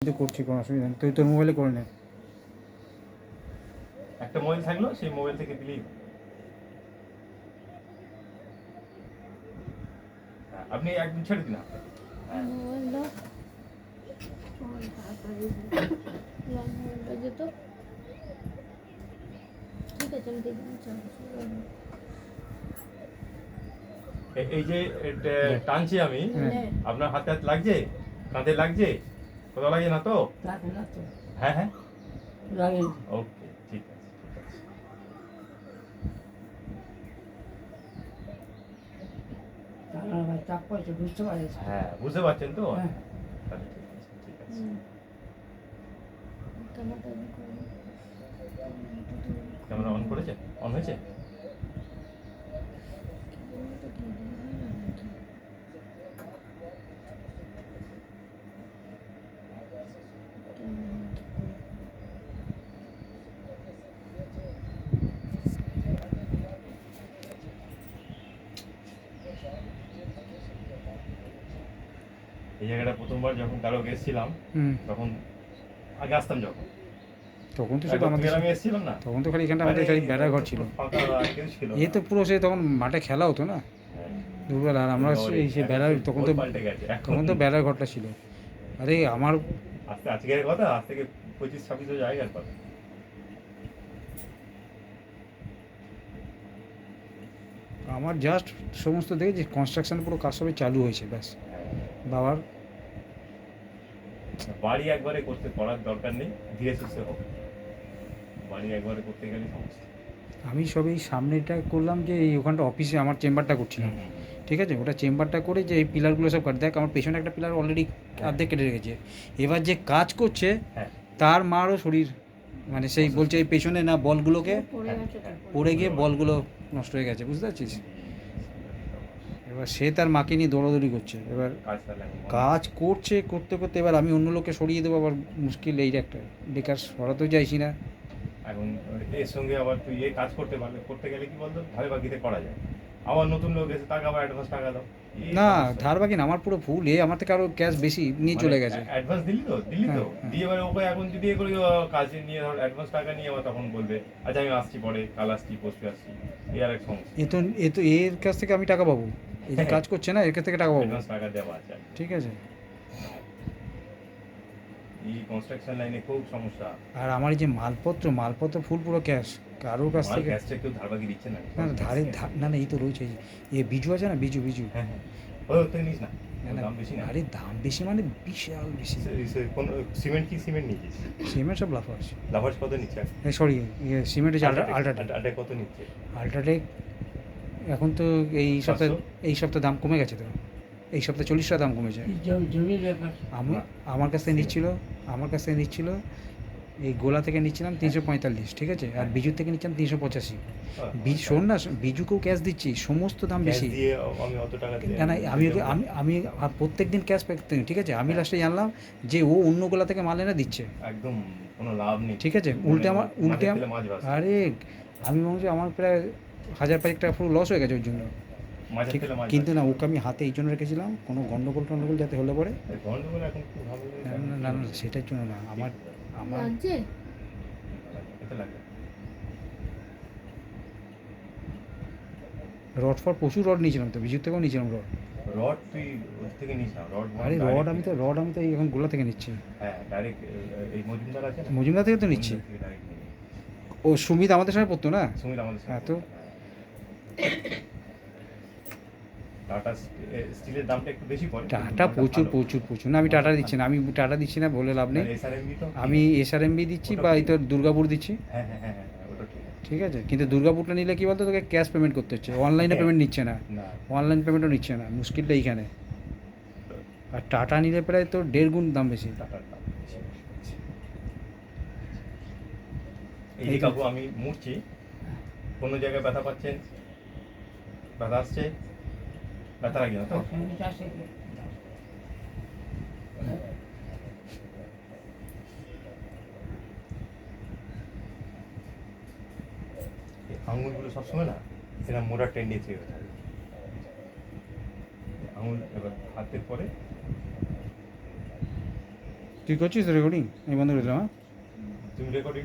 কিন্তু করছি, কোনো অসুবিধা নেই। তুই তোর মোবাইলে করে নে। একটা মোবাইল থাকলো, সেই মোবাইল থেকে দিলেই আপনি একদিন ছেড়ে দিন আপনি। মোবাইল দাও, আমার তাড়াতাড়ি মোবাইলটা যেত। ঠিক আছে, আমি দেখবো। এই যে টানছি আমি, হ্যাঁ। আপনার হাতে হাত লাগছে, কাঁধে লাগছে, কোথাও লাগে না তো? হ্যাঁ হ্যাঁ, ওকে, ঠিক আছে ঠিক আছে। চাপ পড়ছে, বুঝতে পারছি। হ্যাঁ, বুঝতে পারছেন তো? হ্যাঁ। তাহলে ঠিক আছে ঠিক আছে। ক্যামেরা অন করেছে? অন হয়েছে? এই জায়গাটা প্রথমবার যখন কারো এসেছিলাম, তখন আগে আসতাম যখন, তখন তো শুধু আমাদের আমি এসেছিলাম না, তখন তো খালি এখানটা আমাদের খালি বেড়া ঘর ছিল। কেউ ছিল এ তো পুরো সে তখন মাঠে খেলা হতো না দুপুরবেলা, আর আমরা এই সে বেড়ার পাল্টে গেছে তখন তো বেড়ার ঘরটা ছিল। আরে আমার আজকের কথা, আজ থেকে 25-26 জায়গার কথা। আমার জাস্ট সমস্ত দেখেছি কনস্ট্রাকশন পুরো কাজ সবই চালু হয়েছে, ব্যাস। বাবার বাড়ি একবারে করার দরকার নেই, ধীরে সুস্থে হোক। বাড়ি একবারে করতে গেলে সমস্যা। আমি সব এই সামনেটা করলাম, যে এই ওখানটা অফিসে আমার চেম্বারটা করছিলাম, ঠিক আছে। ওটা চেম্বারটা করে যে এই পিলারগুলো সব কাট, দেখ আমার পেছনে একটা পিলার অলরেডি অর্ধেক কেটে রেখেছে। এবার যে কাজ করছে হ্যাঁ, তার মারও শরীর, মানে সেই বলছে এই পেছনে না বলগুলোকে পড়ে গিয়ে বলগুলো নষ্ট হয়ে গেছে, বুঝতে পারছিস। এবার সে তার মাকে নিয়ে দৌড়াদৌড়ি করছে। এবার কাজ করছে, করতে করতে এবার আমি অন্য লোককে সরিয়ে দেবো, আবার মুশকিল এই একটা বেকার সরাতেও চাইছি না। এখন এর সঙ্গে আবার তুই কাজ করতে গেলে কি বলতো, ধারে বাকিতে করা যায়। আবার নতুন লোক এসে তাকে আবার অ্যাডভান্স টাকা দাও। না, ধার বাকি না, আমার পুরো ফুল। আমার থেকে আরও ক্যাশ বেশি নিয়ে চলে গেছে। অ্যাডভান্স দিলি তো হ্যাঁ। দিয়ে এবার ওকে এখন যদি করি কাজে নিয়ে ধর অ্যাডভান্স টাকা নিয়ে আবার তখন বলবে আচ্ছা আমি আসছি পরে, কাল আসছি, পরশু আসছি, এই আর এক সমস্যা। এ তো এর কাছ থেকে আমি টাকা পাবো, এই যে কাজ করছে না এর কাছ থেকে টাকা পাবো, অ্যাডভান্স টাকা দেওয়া আছে। ঠিক আছে। এই কনস্ট্রাকশন লাইনে খুব সমস্যা। আর আমার এই যে মালপত্র ফুল পুরো ক্যাশ, কারোর কাছ থেকে। ক্যাশটা কেউ ধার বাকি দিচ্ছে না। না না না, এই তো রয়েছে এই বিজু আছে না, বিজু। হ্যাঁ হ্যাঁ, ওই থেকে নিস না, দাম বেশি না। আরে দাম বেশি মানে বিশাল বেশি। কোন সিমেন্ট নিয়েছিস? সিমেন্ট সব লাফার্স। লাভার্স কত নিচ্ছে? সরি, সিমেন্ট হচ্ছে আল্ট্রাটেক। আল্ট্রাটেক কত নিচ্ছে? আল্ট্রাটেক এখন তো এই সপ্তাহে দাম কমে গেছে তো, এই সপ্তাহে 40 টাকা দাম কমেছে। জমির ব্যাপার। আমার কাছ থেকে নিচ্ছিল এই গোলা থেকে নিচ্ছিলাম 345, ঠিক আছে। আর বিজুর থেকে নিচ্ছিলাম 385। শোন না, বিজুকেও ক্যাশ দিচ্ছি, সমস্ত দাম বেশি। আমি অত টাকা না না, আমি প্রত্যেক দিন ক্যাশ প্যাক, ঠিক আছে। আমি লাস্টে জানলাম যে ও অন্য গোলা থেকে মাল এনে দিচ্ছে, একদম কোনো লাভ নেই, ঠিক আছে। উল্টে আরে আমি মনে হচ্ছে আমার প্রায় 1000 টাকা পুরো লস হয়ে গেছে ওর জন্য। ঠিক, কিন্তু না, ওকে আমি হাতে এই জন্য রেখেছিলাম কোনো গন্ডগোল যাতে হলে পরে। গন্ডগোল এখন খুব ভালো না, সেটার জন্য না, আমার লাগছে। রড প্রচুর রড নিয়েছিলাম তো, বিজুর থেকেও নিয়েছিলাম রড তুই ওর থেকে নিস না, আরে আমি তো এখন গোলা থেকে নিচ্ছি। হ্যাঁ, ডাইরেক্ট এই মজুমদার আছে না, মজুমদার থেকে তো নিচ্ছি। ও সুমিত আমাদের সঙ্গে পড়তো না? সুমিত আমাদের হ্যাঁ তো। টাটা স্টিলের দামটা একটু বেশি পড়ে। টাটা প্রচুর না, আমি টাটা দিচ্ছি না, দিচ্ছি না বলে লাভ নেই। আমি এসআরএমবি দিচ্ছি, বা এই তো দুর্গাপুর দিচ্ছি। হ্যাঁ হ্যাঁ হ্যাঁ, ওটা ঠিক আছে। কিন্তু দুর্গাপুরটা নিলে কি বলতো, তোকে ক্যাশ পেমেন্ট করতে হচ্ছে, অনলাইনে পেমেন্ট নিচ্ছে না, অনলাইন পেমেন্টও নিচ্ছে না, মুশকিলটা এইখানে। আর টাটা নিলে প্রায় তো 1.5 গুণ দাম বেশি। টাটার দাম বেশি। এই কাকু আমি মুড়ছি, কোনো জায়গায় ব্যথা পাচ্ছেন? ব্যথা আসছে? ব্যথা লাগে না তো? আঙুলগুলো সবসময় না এরা মোড়ার টেন্ডেন্সি হয়ে থাকে। আঙুল এবার হাতের পরে তুই করছিস রেকর্ডিং? আমি বন্ধ করে দিলাম, হ্যাঁ? তুমি রেকর্ডিং